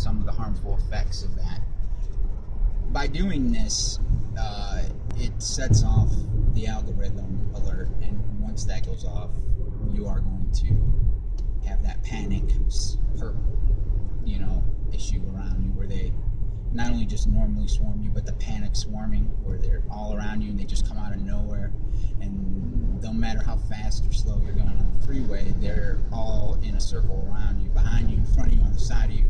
some of the harmful effects of that. By doing this, it sets off the algorithm alert, and once that goes off, you are going to have that panic, issue around you, where they not only just normally swarm you, but the panic swarming, where they're all around you and they just come out of nowhere, and no matter how fast or slow you're going on the freeway, they're all in a circle around you, behind you, in front of you, on the side of you.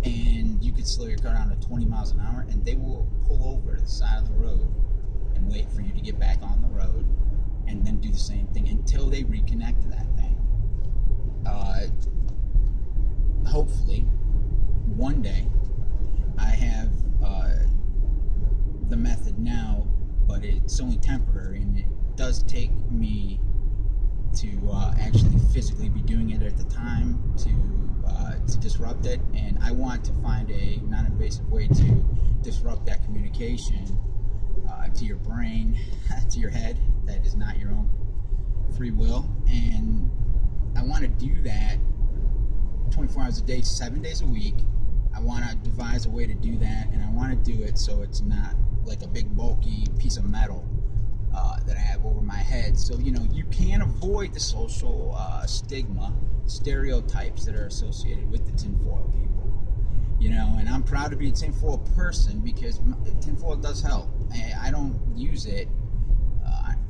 And you could slow your car down to 20 miles an hour, and they will pull over to the side of the road and wait for you to get back on the road, and then do the same thing until they reconnect to that thing. Hopefully, one day, I have the method now, but it's only temporary, and it does take me to actually physically be doing it at the time to disrupt it, and I want to find a non-invasive way to disrupt that communication to your brain, to your head, that is not your own free will, and I want to do that 24 hours a day, 7 days a week. I want to devise a way to do that, and I want to do it so it's not like a big bulky piece of metal that I have over my head. So, you can avoid the social stigma, stereotypes that are associated with the tinfoil people. And I'm proud to be a tinfoil person, because tinfoil does help. I don't use it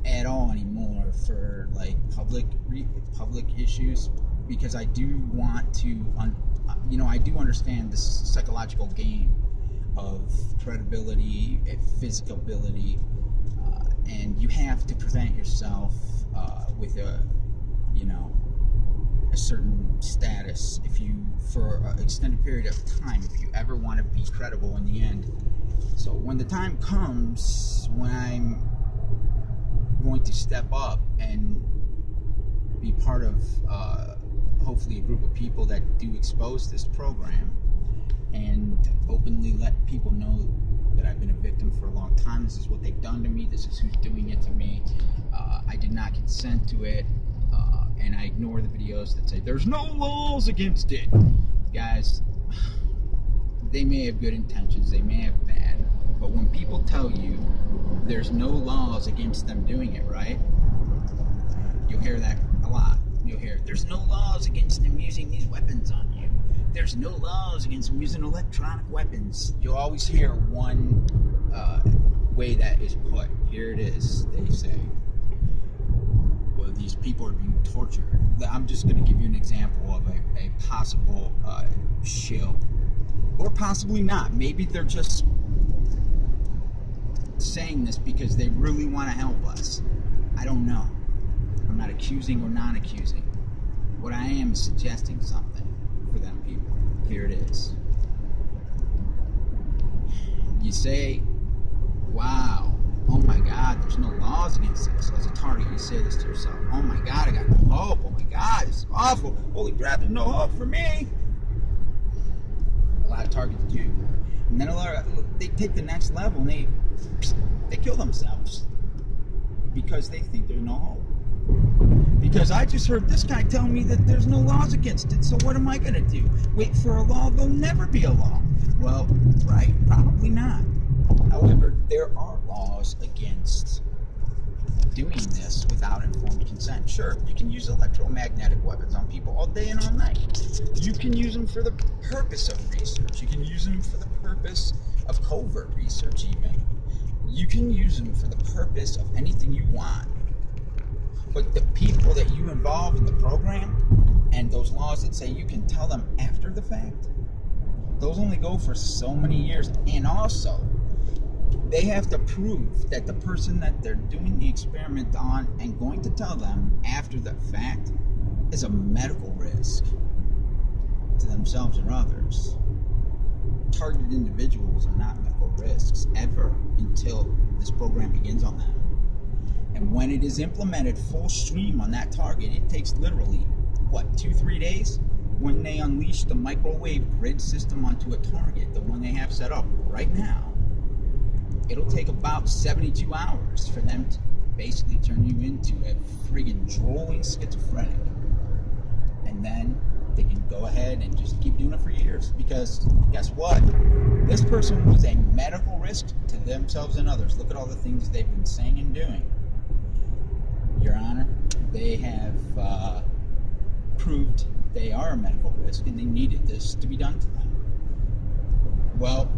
at all anymore for like public issues, because I do want to, I do understand this psychological game of credibility, physicality, and you have to present yourself with a certain status for an extended period of time, if you ever want to be credible in the end. So when the time comes when I'm going to step up and be part of hopefully a group of people that do expose this program and openly let people know that I've been a victim for a long time. This is what they've done to me. This is who's doing it to me. I did not consent to it, and I ignore the videos that say there's no laws against it. Guys, they may have good intentions, they may have bad, but when people tell you there's no laws against them doing it, right? You'll hear that a lot. You'll hear, there's no laws against them using these weapons on you. There's no laws against them using electronic weapons. You'll always hear one way that is put. Here it is. They say, well, these people are being tortured. I'm just going to give you an example of a possible shill. Or possibly not. Maybe they're just saying this because they really want to help us. I don't know. I'm not accusing or non-accusing. What I am is suggesting something for them people. Here it is. You say, wow, oh my God, there's no laws against this. As a target, you say this to yourself. Oh my God, I got no hope. Oh my God, this is awful. Holy crap, there's no hope for me. A lot of targets do. And then they take the next level and they kill themselves because they think there's no hope. Because I just heard this guy tell me that there's no laws against it, so what am I going to do? Wait for a law? There'll never be a law. Well, right, probably not. However, there are laws against doing this without informed consent. Sure, you can use electromagnetic weapons on people all day and all night. You can use them for the purpose of research. You can use them for the purpose of covert research even. You can use them for the purpose of anything you want. But the people that you involve in the program and those laws that say you can tell them after the fact, those only go for so many years. And also, they have to prove that the person that they're doing the experiment on and going to tell them after the fact is a medical risk to themselves or others. Targeted individuals are not medical risks ever until this program begins on them. And when it is implemented full stream on that target, it takes literally, 2-3 days? When they unleash the microwave grid system onto a target, the one they have set up right now, it'll take about 72 hours for them to basically turn you into a friggin' drooling schizophrenic. And then they can go ahead and just keep doing it for years. because guess what? This person was a medical risk to themselves and others. Look at all the things they've been saying and doing. Your Honor, they have proved they are a medical risk and they needed this to be done to them. Well,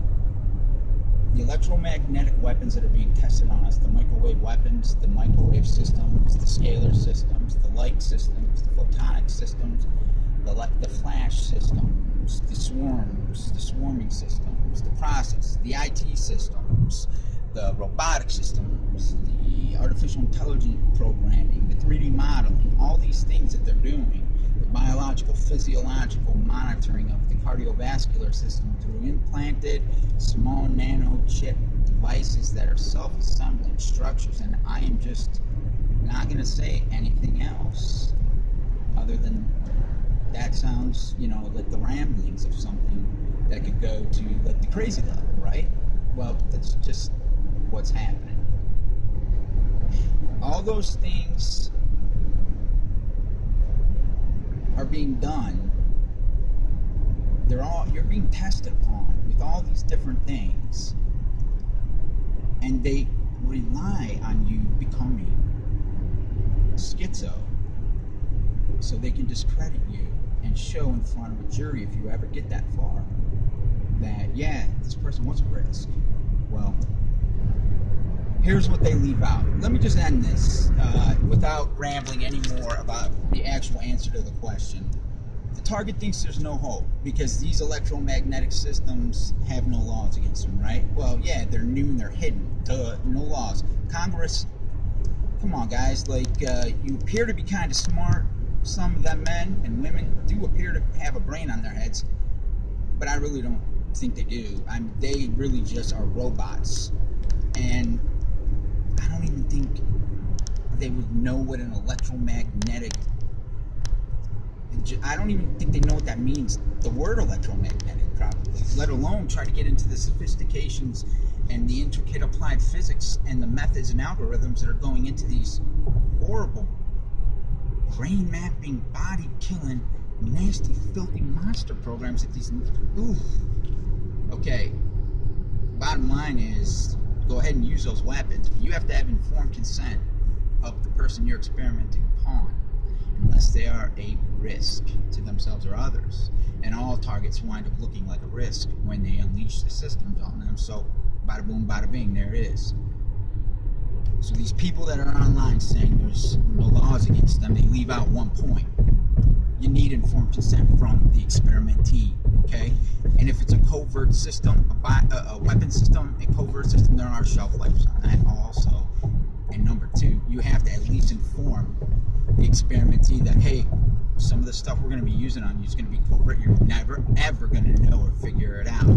the electromagnetic weapons that are being tested on us, the microwave weapons, the microwave systems, the scalar systems, the light systems, the photonic systems, the flash systems, the swarming systems, the process, the IT systems, the robotic systems, the artificial intelligence programming, the 3D modeling, all these things that they're doing, the biological, physiological monitoring of the cardiovascular system through implanted small nano chip devices that are self-assembling structures. And I am just not going to say anything else other than that sounds, like the ramblings of something that could go to like the crazy level, right? Well, that's just what's happening. All those things are being done. You're being tested upon with all these different things, and they rely on you becoming schizo so they can discredit you and show in front of a jury, if you ever get that far, that this person was a risk. Well, here's what they leave out. Let me just end this without rambling anymore about the actual answer to the question. The target thinks there's no hope because these electromagnetic systems have no laws against them, right? Well, they're new and they're hidden. Duh, no laws. Congress, come on, guys. You appear to be kind of smart. Some of them men and women do appear to have a brain on their heads, but I really don't think they do. They really just are robots. And I don't even think they would know what an electromagnetic... I don't even think they know what that means, the word electromagnetic, probably, let alone try to get into the sophistications and the intricate applied physics and the methods and algorithms that are going into these horrible, brain-mapping, body-killing, nasty, filthy monster programs that these... Ooh. Okay, bottom line is, go ahead and use those weapons, but you have to have informed consent of the person you're experimenting upon, unless they are a risk to themselves or others. And all targets wind up looking like a risk when they unleash the systems on them. So, bada boom, bada bing, there it is. So these people that are online saying there's no laws against them, they leave out one point. You need informed consent from the experimentee, okay? And if it's a covert system, a weapon system, a covert system, there are shelf lives on that also. And number two, you have to at least inform the experimentee that, hey, some of the stuff we're going to be using on you is going to be covert. You're never, ever going to know or figure it out.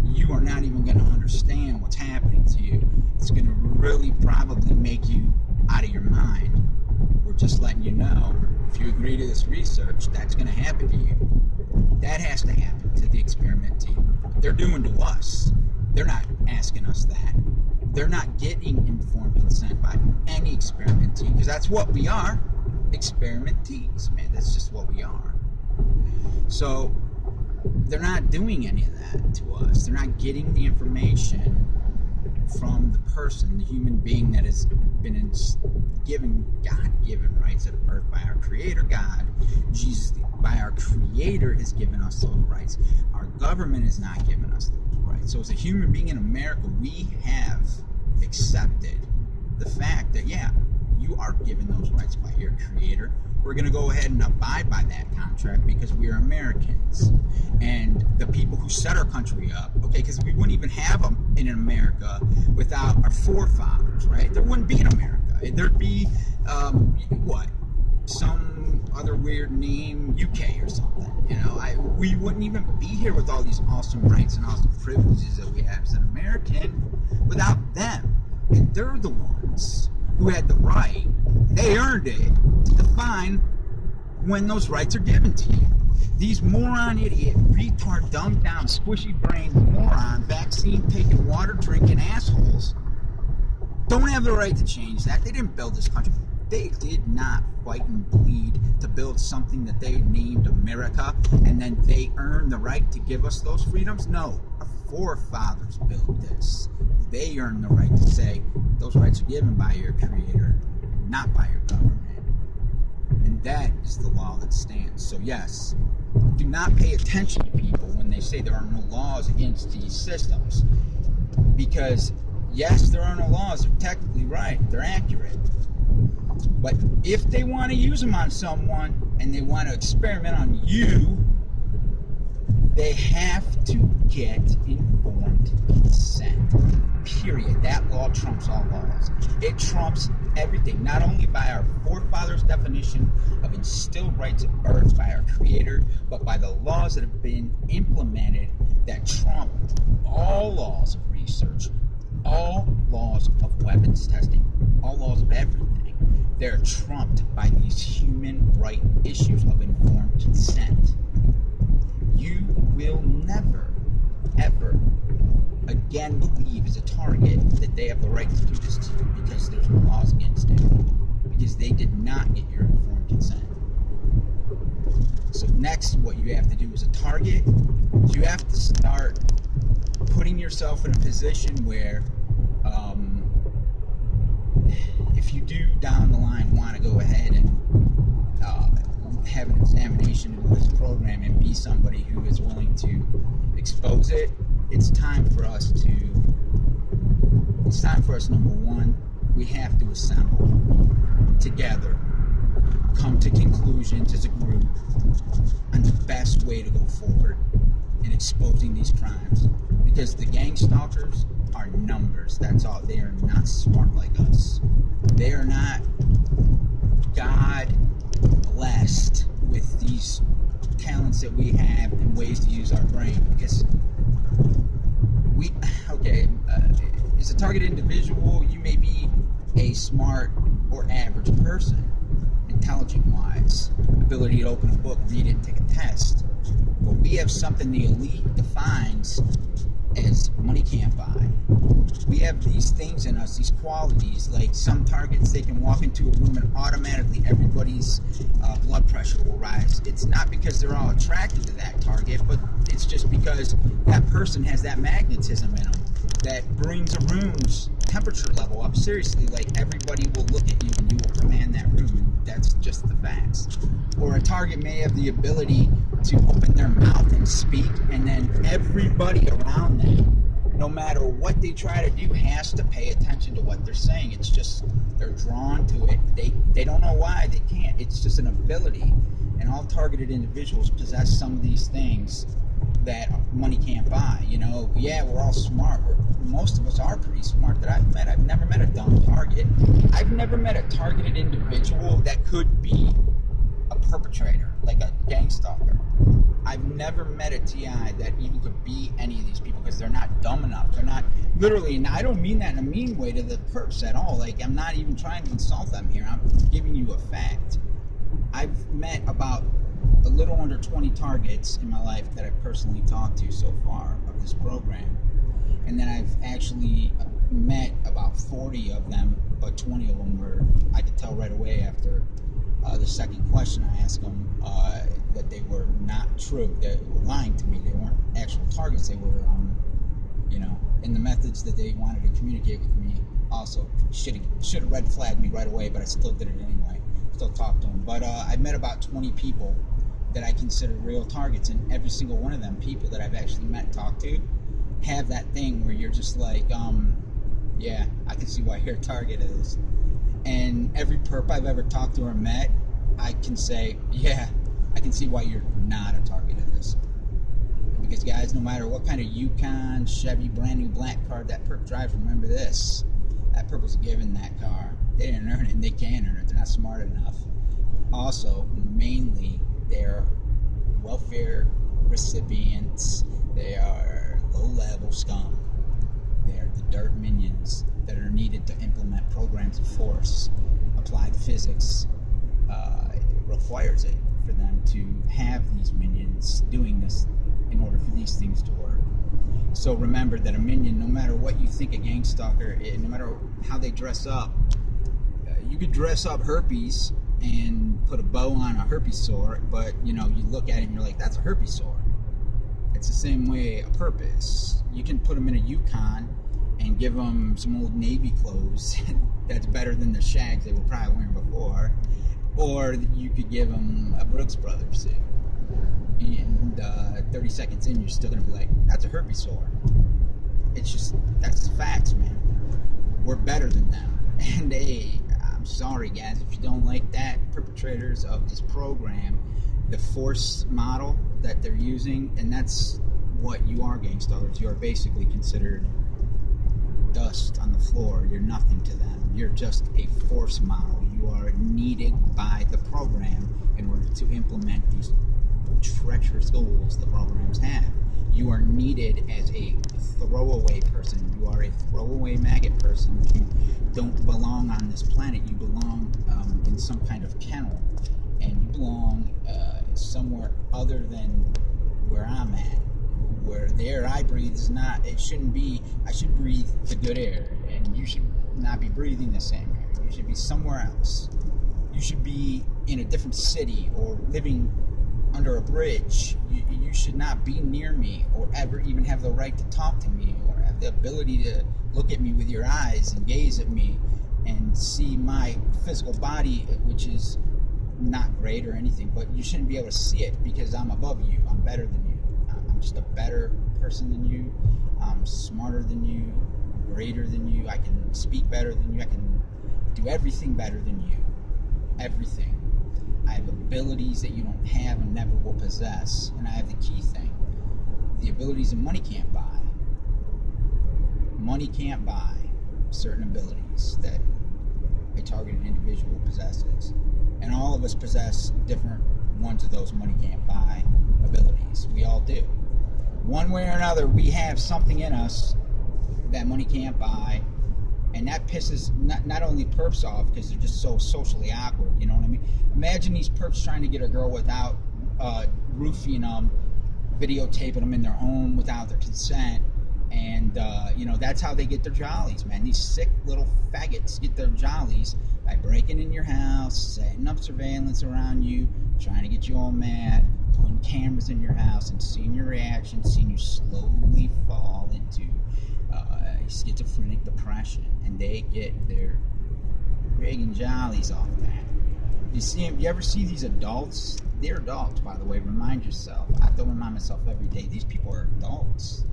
You are not even going to understand what's happening to you. It's going to really probably make you out of your mind. We're just letting you know, if you agree to this research, that's going to happen to you. That has to happen to the experimentee. They're doing to us. They're not asking us that. They're not getting informed consent by any experimentee, because that's what we are. Experimentees, man. That's just what we are. So they're not doing any of that to us. They're not getting the information from the person, the human being that has been given God-given rights at birth by our Creator God. Jesus, by our Creator, has given us those rights. Our government has not given us those rights. So as a human being in America, we have accepted the fact that, you are given those rights by your Creator. We're going to go ahead and abide by that contract because we are Americans. And the people who set our country up, okay, because we wouldn't even have them in America without our forefathers, right? There wouldn't be an America. There'd be, some other weird name, UK or something. We wouldn't even be here with all these awesome rights and awesome privileges that we have as an American without them. And they're the ones who had the right. They earned it to define when those rights are given to you. These moron, idiot, retard, dumbed down, squishy brained moron, vaccine taking, water drinking assholes don't have the right to change that. They didn't build this country. They did not fight and bleed to build something that they named America, and then they earned the right to give us those freedoms. No, our forefathers built this. They earned the right to say those rights are given by your creator, not by your government. And that is the law that stands. So yes, do not pay attention to people when they say there are no laws against these systems. Because yes, there are no laws. They're technically right. They're accurate. But if they want to use them on someone and they want to experiment on you, they have to get informed consent. Period. That law trumps all laws. It trumps everything, not only by our forefathers' definition of instilled rights of birth by our creator, but by the laws that have been implemented that trump all laws of research, all laws of weapons testing, all laws of everything. They're trumped by these human right issues of informed consent. You will never, ever again believe as a target that they have the right to do this to you because there's no laws against it. Because they did not get your informed consent. So next, what you have to do as a target, you have to start putting yourself in a position where if you do down the line want to go ahead and have an examination into this program and be somebody who is willing to expose it, it's time for us, number one, we have to assemble together, come to conclusions as a group on the best way to go forward in exposing these crimes. Because the gang stalkers are numbers, that's all. They are not smart like us. They are not God blessed with these talents that we have and ways to use our brain. Because as a targeted individual, you may be a smart or average person, intelligent-wise, ability to open a book, read it, and take a test. But we have something the elite defines as money can't buy. We have these things in us, these qualities, like some targets, they can walk into a room and automatically everybody's blood pressure will rise. It's not because they're all attracted to that target, but it's just because that person has that magnetism in them that brings a room's temperature level up. Seriously, like everybody will look at you and you will command that room, and that's just the facts. Or a target may have the ability to open their mouth and speak, and then everybody around them, no matter what they try to do, has to pay attention to what they're saying. It's just, they're drawn to it. They don't know why they can't. It's just an ability. And all targeted individuals possess some of these things that money can't buy. You know, yeah, we're all smart. Most of us are pretty smart that I've met. I've never met a dumb target. I've never met a targeted individual that could be a perpetrator, like a gang stalker. I've never met a TI that even could be any of these people because they're not dumb enough. They're not, literally, and I don't mean that in a mean way to the perps at all. Like, I'm not even trying to insult them here. I'm giving you a fact. I've met about a little under 20 targets in my life that I've personally talked to so far of this program. And then I've actually met about 40 of them, but 20 of them were, I could tell right away after the second question I asked them that they were not true. They were lying to me. They weren't actual targets. They were, in the methods that they wanted to communicate with me. Also, should have red flagged me right away, but I still did it anyway. Still talked to them. But I met about 20 people that I consider real targets, and every single one of them, people that I've actually met and talked to, have that thing where you're just like, yeah, I can see why your target is. And every perp I've ever talked to or met, I can say, yeah, I can see why you're not a target of this. Because guys, no matter what kind of Yukon, Chevy, brand new black car that perp drives, remember this, that perp was given that car. They didn't earn it, and they can't earn it. They're not smart enough. Also, mainly, they're welfare recipients. They are low-level scum. They're the dirt minions that are needed to implement programs of force. Applied physics requires it for them to have these minions doing this in order for these things to work. So remember that a minion, no matter what you think a gang stalker is, no matter how they dress up, You could dress up herpes and put a bow on a herpes sore, but you look at it and you're like, that's a herpes sore. It's the same way a purpose. You can put them in a Yukon and give them some old Navy clothes. That's better than the shags they were probably wearing before. Or you could give them a Brooks Brothers suit. And 30 seconds in, you're still going to be like, that's a herpes sore. It's just, that's the facts, man. We're better than them. And I'm sorry, guys, if you don't like that, perpetrators of this program, the force model that they're using, and that's what you are, gangstalkers. You are basically considered dust on the floor. You're nothing to them. You're just a force model. You are needed by the program in order to implement these treacherous goals the programs have. You are needed as a throwaway person. You are a throwaway maggot person. You don't belong on this planet. You belong in some kind of kennel, and you belong somewhere other than where I'm at. Where the air I breathe is not, it shouldn't be, I should breathe the good air, and you should not be breathing the same air. You should be somewhere else. You should be in a different city or living under a bridge. You should not be near me or ever even have the right to talk to me or have the ability to look at me with your eyes and gaze at me and see my physical body, which is not great or anything, but you shouldn't be able to see it because I'm above you. I'm better than you. I'm just a better person than you. I'm smarter than you, greater than you. I can speak better than you. I can do everything better than you. Everything. I have abilities that you don't have and never will possess. And I have the key thing. The abilities that money can't buy. Money can't buy certain abilities that a targeted individual possesses. And all of us possess different ones of those money can't buy abilities. We all do. One way or another, we have something in us that money can't buy, and that pisses not only perps off because they're just so socially awkward, you know what I mean? Imagine these perps trying to get a girl without roofing them, videotaping them in their home without their consent, and that's how they get their jollies, man. These sick little faggots get their jollies by breaking in your house, setting up surveillance around you, trying to get you all mad, putting cameras in your house and seeing your reaction, seeing you slowly fall into schizophrenic depression, and they get their friggin' jollies off that. You ever see these adults? They're adults, by the way. Remind yourself. I have to remind myself every day. These people are adults.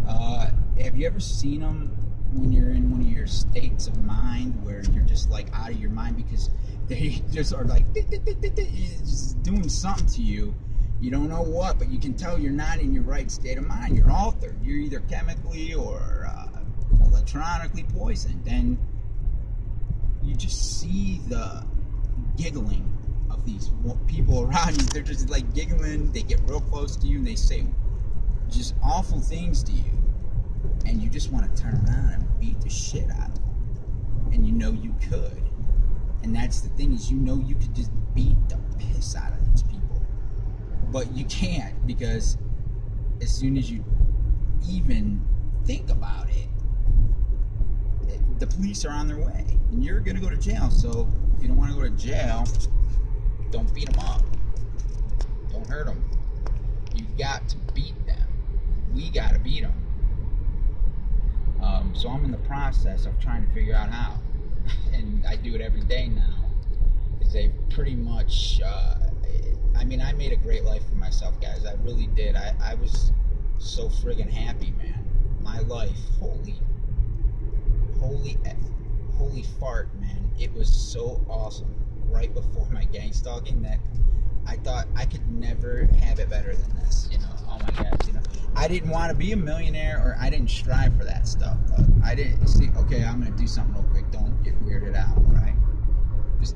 Have you ever seen them when you're in one of your states of mind where you're just like out of your mind because they just are like just doing something to you? You don't know what, but you can tell you're not in your right state of mind. You're altered. You're either chemically or electronically poisoned. And you just see the giggling of these people around you. They're just like giggling. They get real close to you and they say just awful things to you. And you just want to turn around and beat the shit out of them. And you know you could. And that's the thing is you could just beat the piss out of these people. But you can't, because as soon as you even think about it, the police are on their way. And you're going to go to jail. So if you don't want to go to jail, don't beat them up. Don't hurt them. You got to beat them. We got to beat them. So I'm in the process of trying to figure out how. And I do it every day now. Because they pretty much... I made a great life for myself, guys. I really did. I was so friggin' happy, man. My life, holy fart, man. It was so awesome right before my GangStalking that I thought I could never have it better than this, Oh my gosh, I didn't want to be a millionaire, or I didn't strive for that stuff. I didn't see, okay, I'm going to do something real quick. Don't get weirded out, right? Just...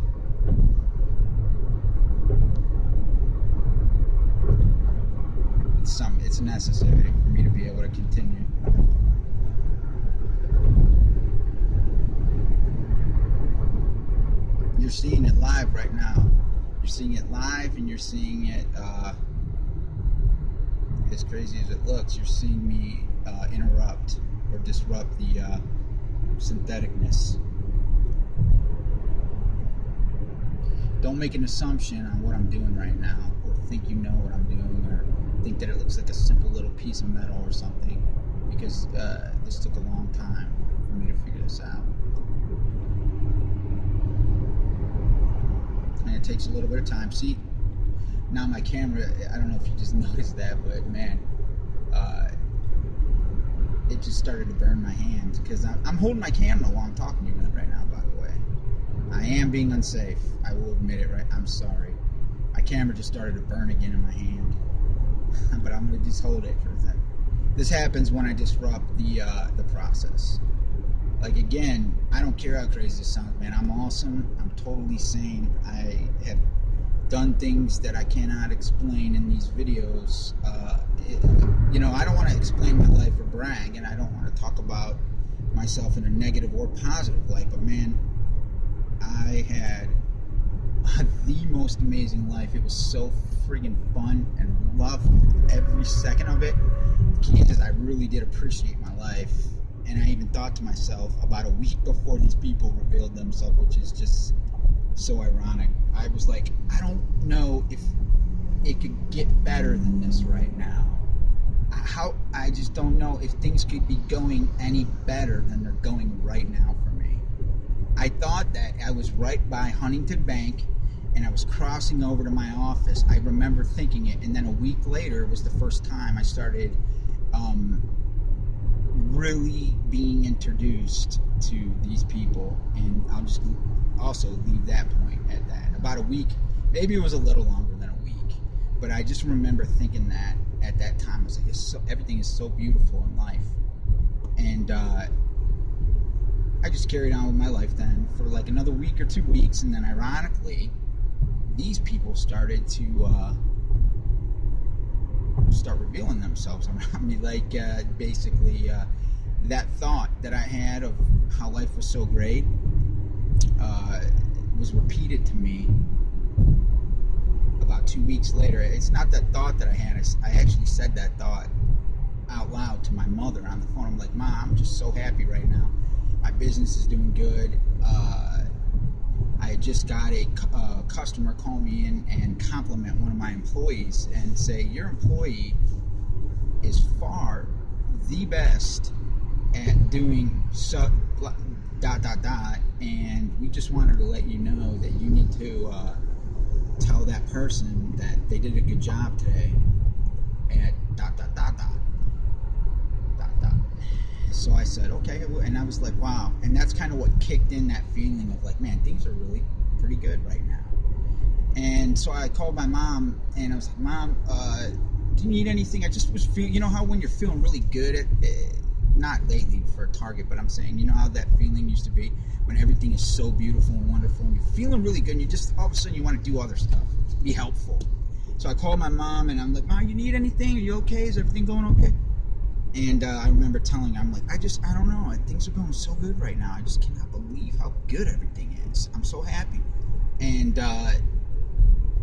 It's necessary for me to be able to continue. You're seeing it live right now. You're seeing it live, and you're seeing it as crazy as it looks. You're seeing me interrupt or disrupt the syntheticness. don't make an assumption on what I'm doing right now, or think you know what I'm doing, or think that it looks like a simple little piece of metal or something, because this took a long time for me to figure this out. And it takes a little bit of time. See, now my camera, I don't know if you just noticed that, but man, it just started to burn my hands, because I'm holding my camera while I'm talking to you right now, by the way. I am being unsafe. I will admit it, right? I'm sorry. My camera just started to burn again in my hand. But I'm going to just hold it for a second. This happens when I disrupt the process. Like, again, I don't care how crazy this sounds, man. I'm awesome. I'm totally sane. I have done things that I cannot explain in these videos. I don't want to explain my life or brag, and I don't want to talk about myself in a negative or positive light, but man, I had the most amazing life. It was so friggin' fun, and loved every second of it. Jesus, I really did appreciate my life. And I even thought to myself about a week before these people revealed themselves, which is just so ironic. I was like, I don't know if it could get better than this right now. I just don't know if things could be going any better than they're going right now for me. I thought that I was right by Huntington Bank, and I was crossing over to my office. I remember thinking it, and then a week later was the first time I started really being introduced to these people, and I'll just also leave that point at that. About a week, maybe it was a little longer than a week, but I just remember thinking that at that time. I was like, everything is so beautiful in life. And I just carried on with my life then for like another week or 2 weeks, and then ironically, these people started to start revealing themselves around me. Like basically that thought that I had of how life was so great was repeated to me about 2 weeks later. It's not that thought that I had. I actually said that thought out loud to my mother on the phone. I'm like, Mom, I'm just so happy right now. My business is doing good. I just got a customer call me in and compliment one of my employees and say, your employee is far the best at doing so ... and we just wanted to let you know that you need to tell that person that they did a good job today at ... So I said, okay, and I was like, wow. And that's kind of what kicked in that feeling of like, man, things are really pretty good right now. And so I called my mom, and I was like, Mom, do you need anything? I just was feeling, you know how when you're feeling really good at, not lately for Target, but I'm saying, you know how that feeling used to be when everything is so beautiful and wonderful, and you're feeling really good, and you just, all of a sudden, you want to do other stuff, be helpful. So I called my mom, and I'm like, Mom, you need anything? Are you okay? Is everything going okay? And I remember telling her, I'm like, I don't know. Things are going so good right now. I just cannot believe how good everything is. I'm so happy. And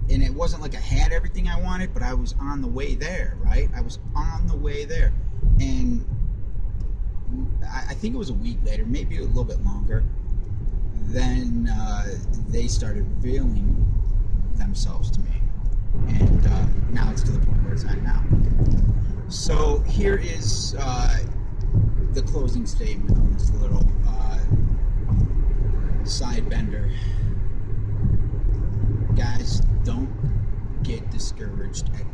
it wasn't like I had everything I wanted, but I was on the way there, right? I was on the way there. And I think it was a week later, maybe a little bit longer, then they started revealing themselves to me. And now it's to the point where it's at now. So here is the closing statement on this little side bender. Guys, don't get discouraged at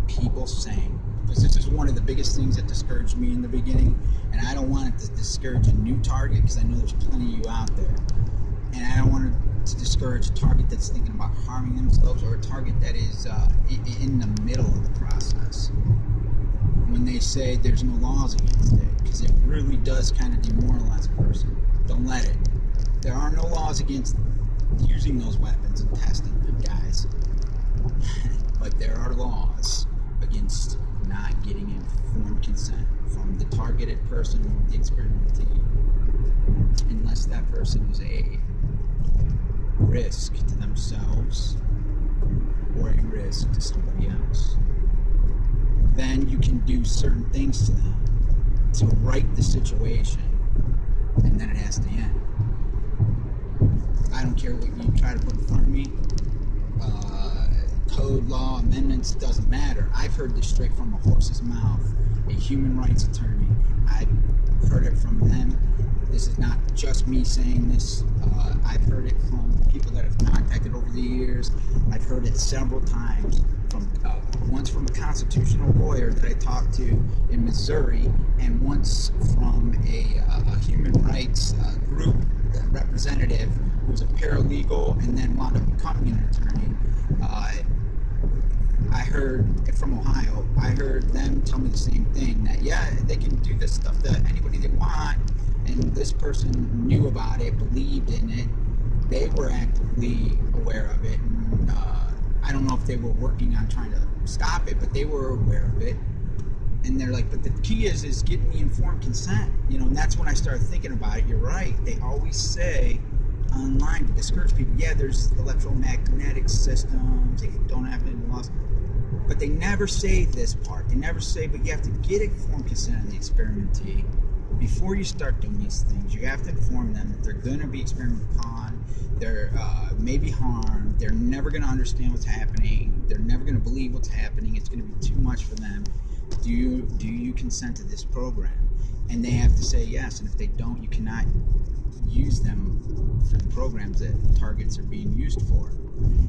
people saying, because this is one of the biggest things that discouraged me in the beginning, and I don't want it to discourage a new target, because I know there's plenty of you out there, and I don't want to discourage a target that's thinking about harming themselves, or a target that is in the middle of the process. When they say there's no laws against it, because it really does kind of demoralize a person. Don't let it. There are no laws against using those weapons and testing them, guys. But there are laws against not getting informed consent from the targeted person or the experimentee, unless that person is a risk to themselves or a risk to somebody else. Then you can do certain things to them to right the situation, and then it has to end. I don't care what you try to put in front of me. code law amendments, doesn't matter. I've heard this straight from a horse's mouth, a human rights attorney. I've heard it from them. This is not just me saying this. I've heard it from people that have contacted over the years. I've heard it several times. Once from a constitutional lawyer that I talked to in Missouri, and once from a human rights group representative who was a paralegal and then wound up becoming an attorney. I heard from Ohio. I heard them tell me the same thing, that yeah, they can do this stuff to anybody they want, and this person knew about it, believed in it, they were actively aware of it, and I don't know if they were working on trying to stop it, but they were aware of it. And they're like, but the key is getting the informed consent, and that's when I started thinking about it. You're right. They always say online to discourage people, yeah, there's electromagnetic systems, they don't have any laws, but they never say this part. They never say, but you have to get informed consent on the experimentee before you start doing these things. You have to inform them that they're going to be experimented upon, they're may be harmed, they're never going to understand what's happening, they're never going to believe what's happening, it's going to be too much for them. Do you consent to this program? And they have to say yes, and if they don't, you cannot use them for the programs that targets are being used for.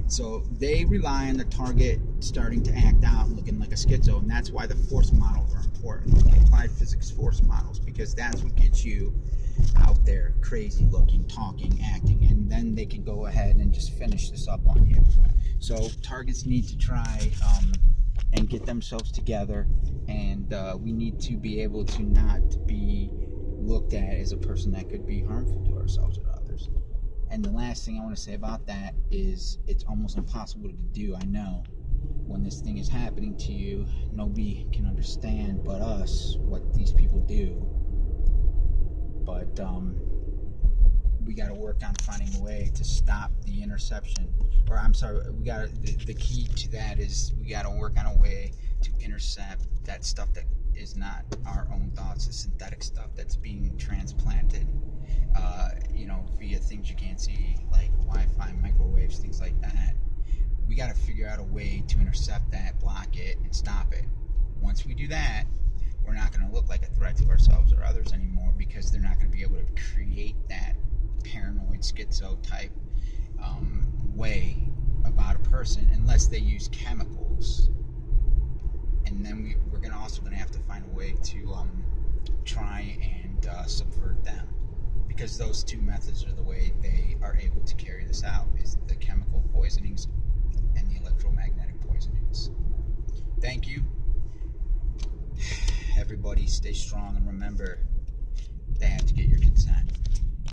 So they rely on the target starting to act out and looking like a schizo, and that's why the force models are important, the applied physics force models, because that's what gets you out there crazy looking, talking, acting, and then they can go ahead and just finish this up on you. So targets need to try and get themselves together, and we need to be able to not be looked at as a person that could be harmful to ourselves or others. And the last thing I want to say about that is it's almost impossible to do. I know when this thing is happening to you, nobody can understand but us what these people do. But we got to work on finding a way to stop the interception. Or I'm sorry, the key to that is we got to work on a way to intercept that stuff that is not our own thoughts, the synthetic stuff that's being transplanted, via things you can't see, like Wi-Fi, microwaves, things like that. We got to figure out a way to intercept that, block it, and stop it. Once we do that, we're not going to look like a threat to ourselves or others anymore, because they're not going to be able to create that paranoid schizo type way about a person unless they use chemicals. And then we're also going to have to find a way to try and subvert them, because those two methods are the way they are able to carry this out, is the chemical poisonings and the electromagnetic poisonings. Thank you. Everybody stay strong, and remember, they have to get your consent.